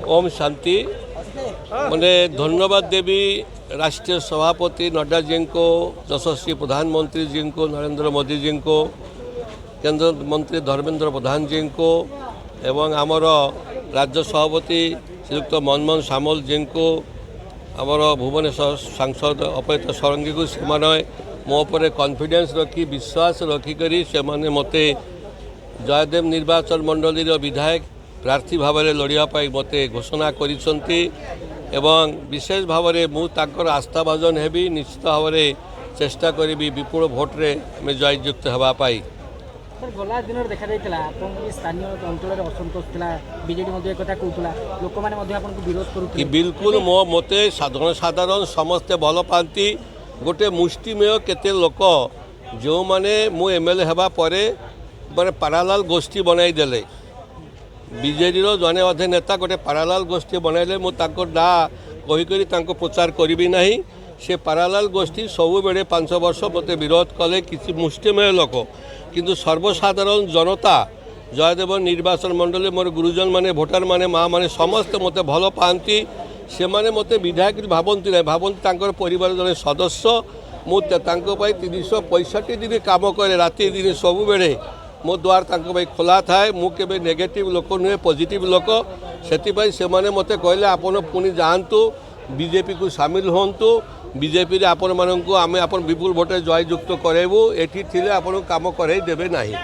ओम शांति। मैंने धन्यवाद देवी राष्ट्रीय सभापति नड्डा जी को, यशस्वी प्रधानमंत्री जी को, नरेंद्र मोदी जी को, केंद्र मंत्री धर्मेंद्र प्रधान जी को एवं आमर राज्य सभापति श्रीयुक्त मनमोहन सामल जी को, आमर भुवनेश्वर सांसद अपरिता षडंगी को से मो पर कॉन्फिडेंस रखी विश्वास रखिक से मते जयदेव निर्वाचन मंडली विधायक प्रार्थी भाव में लड़ाई मत घोषणा करिसेंती एवं विशेष भाव में मुझे आस्था भाजन हेबी निश्चित भाव में चेष्टा करी विपुल भोट्रे आम जययुक्त होगापाई। गला दिन देखा स्थानीय अंचल असंतोष था बीजेडी एक कहूला लोक मैंने विरोध कर बिल्कुल मो मते साधारण समस्ते भल पाती गोटे मुष्टिमेय केते लोक जो माने मु एमएलए हेबा परे माने पारालाल गोष्ठी बनाई देले बीजेडी जने अधे नेता गोटे पारालाल गोष्ठी बनैले मुझे ना कहीकि प्रचार करी ना से पारालाल गोष्ठी सबु बेले 5 वर्ष मत विरोध कले किसी मुष्टिमेय लोक किंतु सर्वसाधारण जनता जयदेव निर्वाचन मंडली मोर गुरुजन माने भोटर माने माँ माने समस्ते मत भल पाती से माने मत विधायक भावती ना भावती परिवार जड़े सदस्य मुझे 365 दिन काम करे राति दिन सबु बेले मो द्वार खोला थाए मुझे नेगेटिव लोक नुहे पॉजिटिव लोक से मते कहले आपन पुणी जातु बीजेपी को सामिल होंतु बीजेपी आपण मानू आम विपुल भोटे जययुक्त करेबू एठी थिले आपण काम करई देबे नाही।